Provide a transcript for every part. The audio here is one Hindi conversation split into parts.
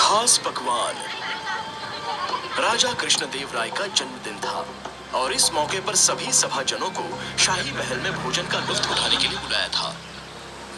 खास पकवान। राजा कृष्णदेव राय का जन्मदिन था और इस मौके पर सभी सभाजनों को शाही महल में भोजन का लुत्फ उठाने के लिए बुलाया था।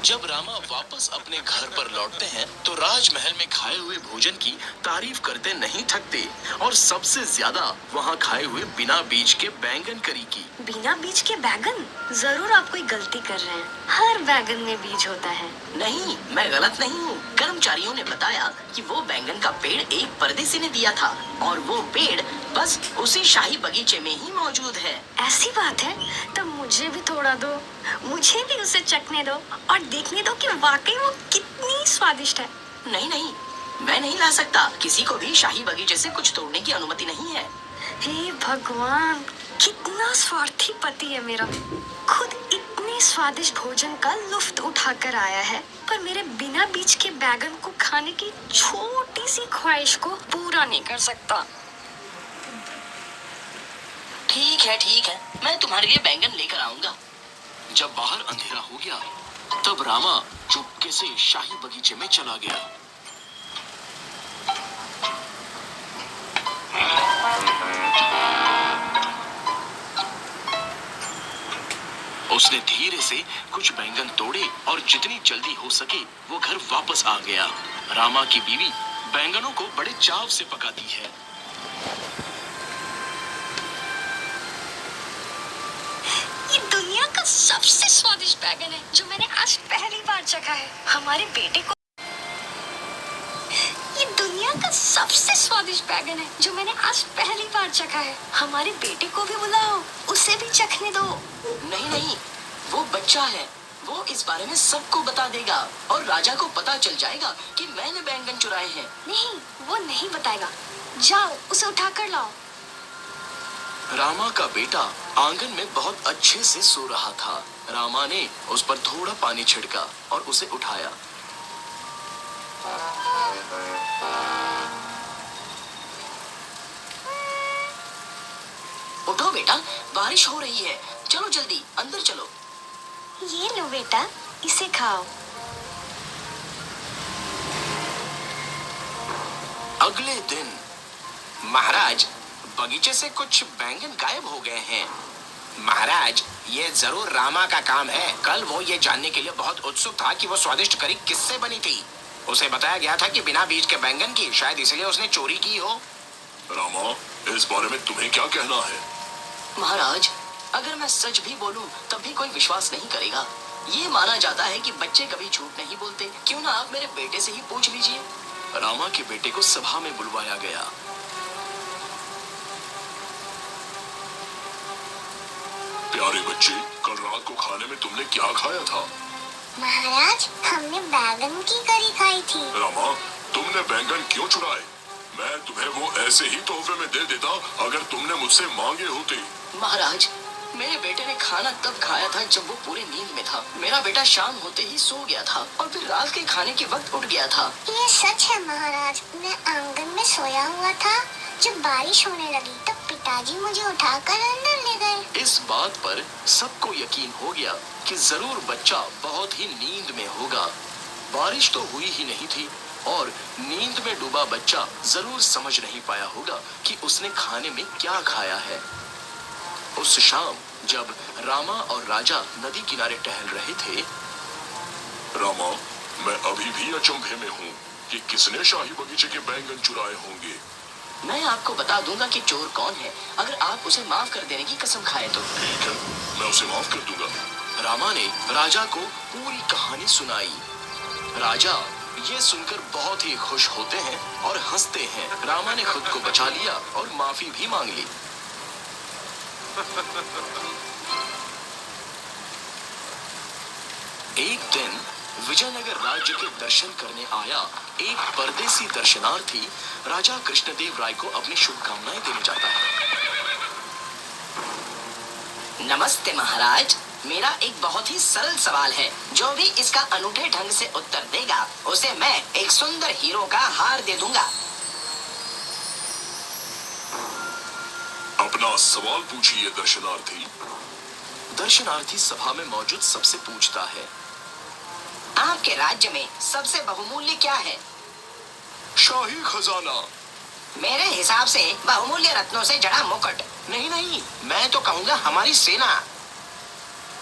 जब रामा वापस अपने घर पर लौटते हैं तो राजमहल में खाए हुए भोजन की तारीफ करते नहीं थकते और सबसे ज्यादा वहाँ खाए हुए बिना बीज के बैंगन करी की। बिना बीज के बैगन? जरूर आप कोई गलती कर रहे हैं। हर बैगन में बीज होता है। नहीं, मैं गलत नहीं हूँ। कर्मचारियों ने बताया कि वो बैंगन का पेड़ एक परदेसी ने दिया था और वो पेड़ बस उसी शाही बगीचे में ही मौजूद है। ऐसी बात है? तब मुझे भी थोड़ा दो, मुझे भी उसे चखने दो और देखने दो कि वाकई वो कितनी स्वादिष्ट है। नहीं नहीं, मैं नहीं ला सकता। किसी को भी शाही बगीचे से कुछ तोड़ने की अनुमति नहीं है। हे भगवान, कितना स्वार्थी पति है मेरा। खुद इतने स्वादिष्ट भोजन का लुफ्त उठाकर आया है, पर मेरे बिना बीज के बैगन को खाने की छोटी सी ख्वाहिश को पूरा नहीं कर सकता। ठीक है, मैं तुम्हारे लिए बैंगन लेकर आऊंगा। जब बाहर अंधेरा हो गया तब रामा चुपके से शाही बगीचे में चला गया। उसने धीरे से कुछ बैंगन तोड़े और जितनी जल्दी हो सके वो घर वापस आ गया। रामा की बीवी बैंगनों को बड़े चाव से पकाती है। ये दुनिया का सबसे स्वादिष्ट बैगन है जो मैंने आज पहली बार चखा है। हमारे बेटे को ये दुनिया का सबसे स्वादिष्ट बैगन है जो मैंने आज पहली बार चखा है। हमारे बेटे को भी बुलाओ, उसे भी चखने दो। नहीं, वो बच्चा है। वो इस बारे में सबको बता देगा और राजा को पता चल जाएगा कि मैंने बैंगन चुराए हैं। नहीं, वो नहीं बताएगा। जाओ, उसे उठा कर लाओ। रामा का बेटा आंगन में बहुत अच्छे से सो रहा था। रामा ने उस पर थोड़ा पानी छिड़का और उसे उठाया। उठो बेटा, बारिश हो रही है। चलो जल्दी अंदर चलो। ये लो बेटा, इसे खाओ। अगले दिन महाराज, बगीचे से कुछ बैंगन गायब हो गए हैं। महाराज, ये जरूर रामा का काम है। कल वो ये जानने के लिए बहुत उत्सुक था कि वो स्वादिष्ट करी किससे बनी थी। उसे बताया गया था कि बिना बीज के बैंगन की, शायद इसलिए उसने चोरी की हो। रामा, इस बारे में तुम्हें क्या कहना है? महाराज, अगर मैं सच भी बोलूं तब भी कोई विश्वास नहीं करेगा। ये माना जाता है कि बच्चे कभी झूठ नहीं बोलते। क्यों ना आप मेरे बेटे से ही पूछ लीजिए। रामा के बेटे को सभा में बुलवाया गया। प्यारे बच्चे, कल रात को खाने में तुमने क्या खाया था? महाराज, हमने बैगन की करी खाई थी। रामा, तुमने बैंगन क्यों चुराए? मैं तुम्हें वो ऐसे ही तोहफे में दे देता अगर तुमने मुझसे मांगे होते। महाराज, मेरे बेटे ने खाना तब खाया था जब वो पूरी नींद में था। मेरा बेटा शाम होते ही सो गया था और फिर रात के खाने के वक्त उठ गया था। ये सच है महाराज। मैं आंगन में सोया हुआ था। जब बारिश होने लगी तब पिताजी मुझे उठाकर अंदर ले गए। इस बात पर सबको यकीन हो गया कि जरूर बच्चा बहुत ही नींद में होगा। बारिश तो हुई ही नहीं थी और नींद में डूबा बच्चा जरूर समझ नहीं पाया होगा कि उसने खाने में क्या खाया है। उस शाम जब रामा और राजा नदी किनारे टहल रहे थे। रामा, मैं अभी भी अचंभे में हूँ कि किसने शाही बगीचे के बैंगन चुराए होंगे। मैं आपको बता दूंगा कि चोर कौन है, अगर आप उसे माफ कर देने की कसम खाए तो। ठीक है, मैं उसे माफ कर दूंगा। रामा ने राजा को पूरी कहानी सुनाई। राजा ये सुनकर बहुत ही खुश होते हैं और हंसते हैं। रामा ने खुद को बचा लिया और माफी भी मांग ली। एक दिन विजयनगर राज्य के दर्शन करने आया एक परदेसी दर्शनार्थी राजा कृष्णदेव राय को अपनी शुभकामनाएं देने जाता है। नमस्ते महाराज, मेरा एक बहुत ही सरल सवाल है। जो भी इसका अनूठे ढंग से उत्तर देगा उसे मैं एक सुंदर हीरो का हार दे दूंगा। अपना सवाल पूछिए दर्शनार्थी। दर्शनार्थी सभा में मौजूद सबसे पूछता है, आपके राज्य में सबसे बहुमूल्य क्या है? शाही खजाना। मेरे हिसाब से बहुमूल्य रत्नों से जड़ा मुकुट। नहीं नहीं, मैं तो कहूंगा हमारी सेना।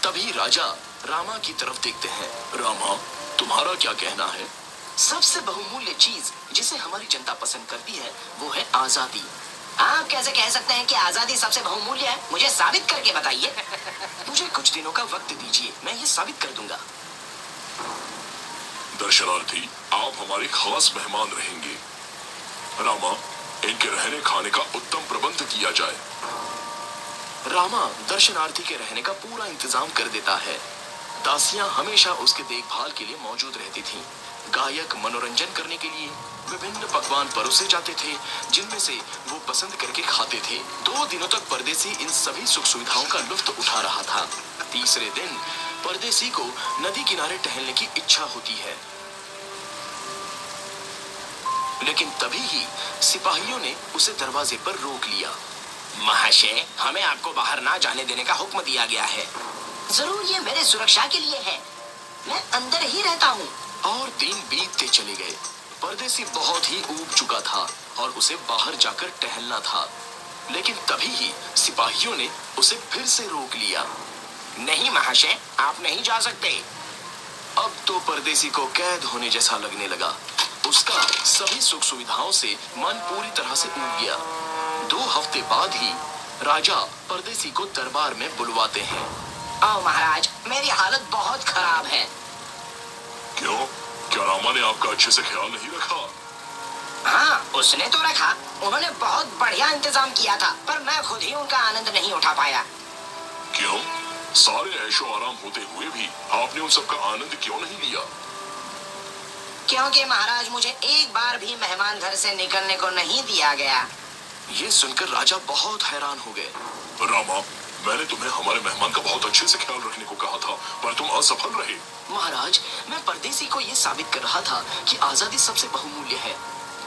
तभी राजा रामा की तरफ देखते हैं। रामा, तुम्हारा क्या कहना है? सबसे बहुमूल्य चीज जिसे हमारी जनता पसंद करती है वो है आजादी। आप कैसे कह सकते हैं कि आजादी सबसे बहुमूल्य है? मुझे साबित करके बताइए। मुझे कुछ दिनों का वक्त दीजिए, मैं ये साबित कर दूंगा। दर्शनार्थी, आप हमारे खास मेहमान रहेंगे। रामा, इनके रहने खाने का उत्तम प्रबंध किया जाए। रामा दर्शनार्थी के रहने का पूरा इंतजाम कर देता है। दासियां हमेशा उसके देखभाल के लिए मौजूद रहती थीं। गायक मनोरंजन करने के लिए विभिन्न पकवान परोसे जाते थे, जिनमें से वो पसंद करके खाते थे। 2 दिनों तक परदेसी इन सभी सुख सुविधाओं का लुत्फ उठा रहा था। तीसरे दिन परदेसी को नदी किनारे टहलने की इच्छा होती है, लेकिन तभी ही सिपाहियों ने उसे दरवाजे पर रोक लिया। महाशय, हमें आपको बाहर ना जाने देने का हुक्म दिया गया है। जरूर ये मेरे सुरक्षा के लिए है, मैं अंदर ही रहता हूँ। और दिन बीतते चले गए। परदेसी बहुत ही ऊब चुका था और उसे बाहर जाकर टहलना था, लेकिन तभी ही सिपाहियों ने उसे फिर से रोक लिया। नहीं महाशय, आप नहीं जा सकते। अब तो परदेसी को कैद होने जैसा लगने लगा। उसका सभी सुख सुविधाओं से मन पूरी तरह से ऊब गया। 2 हफ्ते बाद ही राजा परदेसी को दरबार में बुलवाते हैं। आओ महाराज, मेरी हालत बहुत खराब है। क्यों? क्या रामा ने आपका अच्छे से ख्याल नहीं रखा? हाँ, उसने तो रखा। उन्होंने बहुत बढ़िया इंतजाम किया था, पर मैं खुद ही उनका आनंद नहीं उठा पाया। क्यों? सारे ऐशो आराम होते हुए भी आपने उन सबका आनंद क्यों नहीं लिया? क्योंकि महाराज, मुझे एक बार भी मेहमान घर से निकलने को नहीं दिया गया। ये सुनकर राजा बहुत हैरान हो गए। रामा, मैंने तुम्हें हमारे मेहमान का बहुत अच्छे से ख्याल रखने को कहा था, पर तुम असफल रहे। महाराज, मैं परदेसी को ये साबित कर रहा था कि आजादी सबसे बहुमूल्य है।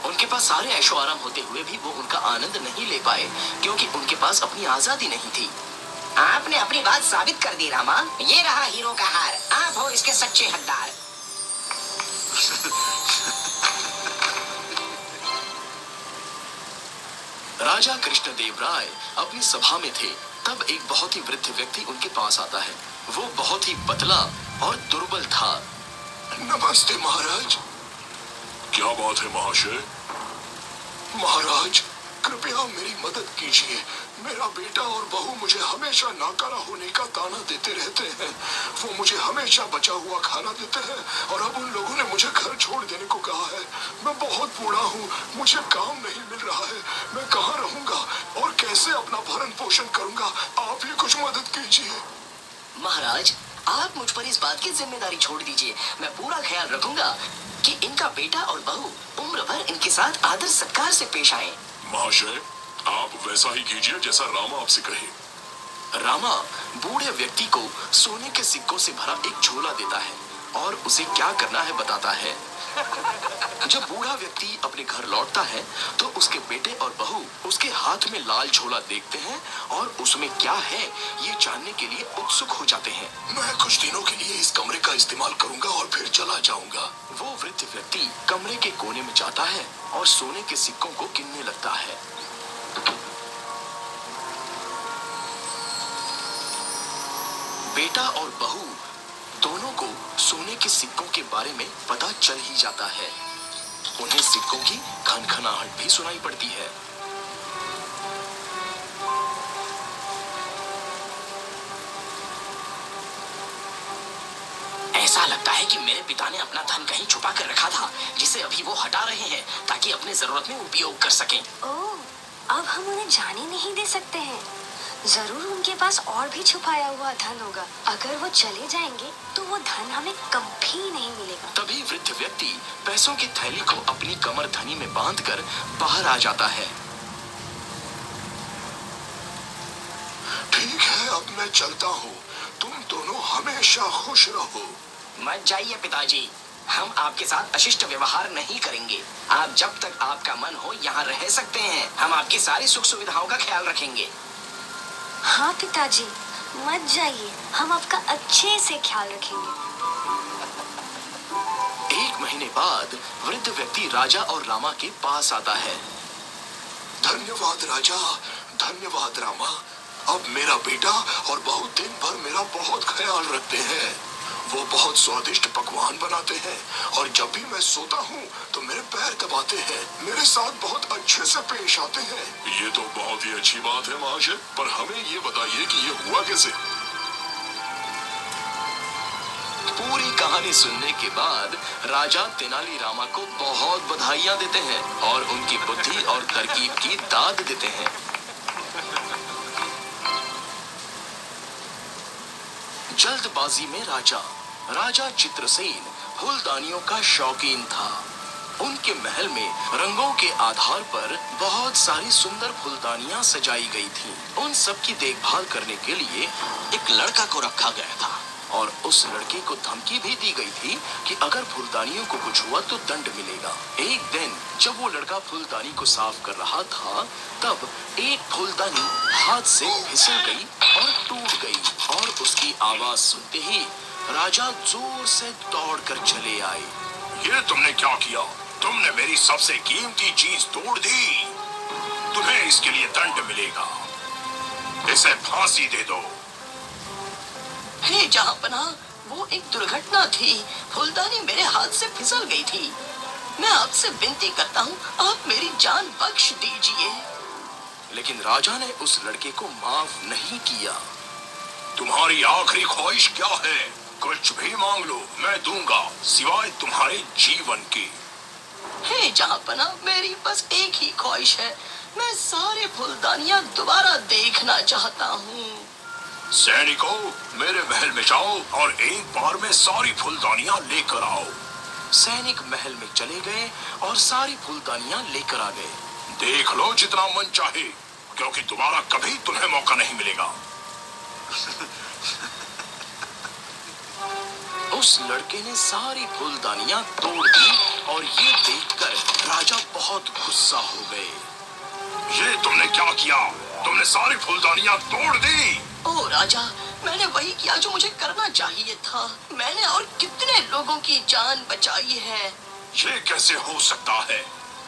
उनके पास सारे ऐशो आराम होते हुए भी वो उनका आनंद नहीं ले पाए, क्योंकि उनके पास अपनी आजादी नहीं थी। आपने अपनी बात साबित कर दी रामा। ये रहा हीरो का हार, आप हो इसके सच्चे हकदार। राजा कृष्णदेव राय अपनी सभा में थे, तब एक बहुत ही वृद्ध व्यक्ति उनके पास आता है। वो बहुत ही पतला और दुर्बल था। नमस्ते महाराज। क्या बात है महाशय? महाराज, कृपया मेरी मदद कीजिए। मेरा बेटा और बहू मुझे हमेशा नाकारा होने का ताना देते रहते हैं। वो मुझे हमेशा बचा हुआ खाना देते हैं और अब उन लोगों ने मुझे घर छोड़ देने को कहा है। मैं बहुत बूढ़ा हूँ, मुझे काम नहीं मिल रहा है। मैं कहाँ रहूंगा और कैसे अपना भरण पोषण करूंगा? आप ही कुछ मदद कीजिए। महाराज, आप मुझ पर इस बात की जिम्मेदारी छोड़ दीजिए। मैं पूरा ख्याल रखूंगा कि इनका बेटा और बहू उम्र भर इनके साथ आदर सत्कार से पेश आए। महाशय, आप वैसा ही कीजिए जैसा रामा आपसे कहे। रामा बूढ़े व्यक्ति को सोने के सिक्कों से भरा एक झोला देता है और उसे क्या करना है बताता है। जब बूढ़ा व्यक्ति अपने घर लौटता है तो उसके बेटे और बहू उसके हाथ में लाल झोला देखते हैं और उसमें क्या है ये जानने के लिए उत्सुक हो जाते हैं। मैं कुछ दिनों के लिए इस कमरे का इस्तेमाल करूंगा और फिर चला जाऊंगा। वो वृद्ध व्यक्ति कमरे के कोने में जाता है और सोने के सिक्कों को गिनने लगता है। बेटा और बहू दोनों को सोने के सिक्कों के बारे में पता चल ही जाता है। उन्हें सिक्कों की खनखनाहट भी सुनाई पड़ती है। ऐसा लगता है कि मेरे पिता ने अपना धन कहीं छुपा कर रखा था, जिसे अभी वो हटा रहे हैं ताकि अपने जरूरत में उपयोग कर सकें। ओह, अब हम उन्हें जाने नहीं दे सकते हैं। जरूर उनके पास और भी छुपाया हुआ धन होगा। अगर वो चले जाएंगे तो वो धन हमें कभी नहीं मिलेगा। तभी वृद्ध व्यक्ति पैसों की थैली को अपनी कमर धनी में बांधकर बाहर आ जाता है। ठीक है, अब मैं चलता हूँ। तुम दोनों हमेशा खुश रहो। मत जाइए पिताजी, हम आपके साथ अशिष्ट व्यवहार नहीं करेंगे। आप जब तक आपका मन हो यहाँ रह सकते हैं। हम आपकी सारी सुख सुविधाओं का ख्याल रखेंगे। हाँ पिताजी, मत जाइए, हम आपका अच्छे से ख्याल रखेंगे। 1 महीने बाद वृद्ध व्यक्ति राजा और रामा के पास आता है। धन्यवाद राजा, धन्यवाद रामा। अब मेरा बेटा और बहू दिन भर मेरा बहुत ख्याल रखते हैं। वो बहुत स्वादिष्ट पकवान बनाते हैं और जब भी मैं सोता हूँ तो मेरे पैर दबाते हैं, मेरे साथ बहुत अच्छे से पेश आते हैं। ये तो बहुत ही अच्छी बात है महाशय, पर हमें ये बताइए कि ये हुआ कैसे? पूरी कहानी सुनने के बाद राजा तेनालीरामा को बहुत बधाइयां देते हैं और उनकी बुद्धि और तरकीब की दाद देते हैं। जल्दबाजी में राजा चित्रसेन फूलदानियों का शौकीन था। उनके महल में रंगों के आधार पर बहुत सारी सुंदर फूलदानियां सजाई गई थीं। उन सब की देखभाल करने के लिए एक लड़का को रखा गया था और उस लड़के को धमकी भी दी गई थी कि अगर फूलदानियों को कुछ हुआ तो दंड मिलेगा। एक दिन जब वो लड़का फूलदानी को साफ कर रहा था, तब एक फूलदानी हाथ से फिसल गई और टूट गई और उसकी आवाज सुनते ही राजा जोर से दौड़कर चले आए। ये तुमने क्या किया? तुमने मेरी सबसे कीमती चीज तोड़ दी। तुम्हें इसके लिए दंड मिलेगा। इसे फांसी दे दो। हे जहांपनाह, वो एक दुर्घटना थी। फूलदानी मेरे हाथ से फिसल गई थी। मैं आपसे विनती करता हूँ, आप मेरी जान बख्श दीजिए। लेकिन राजा ने उस लड़के को माफ नहीं किया। तुम्हारी आखिरी ख्वाहिश क्या है? कुछ भी मांग लो, मैं दूंगा, सिवाय तुम्हारे जीवन की। हे जहांपनाह, मेरी बस एक ही ख्वाहिश है। मैं सारे फूलदानियां दोबारा देखना चाहता हूँ। सैनिकों, मेरे महल में जाओ और एक बार में सारी फूलदानियां लेकर आओ। सैनिक महल में चले गए और सारी फूलदानियां लेकर आ गए। देख लो जितना मन चाहे, क्योंकि दोबारा कभी तुम्हें मौका नहीं मिलेगा। उस लड़के ने सारी फूलदानियां तोड़ दी और ये देखकर राजा बहुत गुस्सा हो गए। ये तुमने क्या किया? तुमने सारी फूलदानियां तोड़ दी। ओ राजा, मैंने वही किया जो मुझे करना चाहिए था। मैंने और कितने लोगों की जान बचाई है। ये कैसे हो सकता है?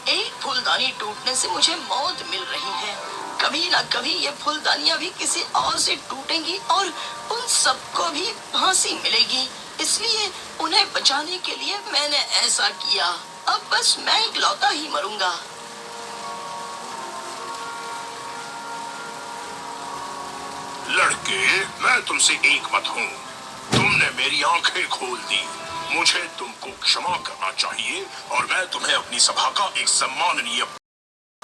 एक फूलदानी टूटने से मुझे मौत मिल रही है। कभी ना कभी ये फूलदानियां भी किसी और से टूटेंगी और उन सबको भी फांसी मिलेगी। इसलिए उन्हें बचाने के लिए मैंने ऐसा किया। अब बस मैं इकलौता ही मरूंगा। लड़के, मैं तुमसे एक मत हूँ। तुमने मेरी आंखें खोल दी। मुझे तुमको क्षमा करना चाहिए और मैं तुम्हें अपनी सभा का एक सम्माननीय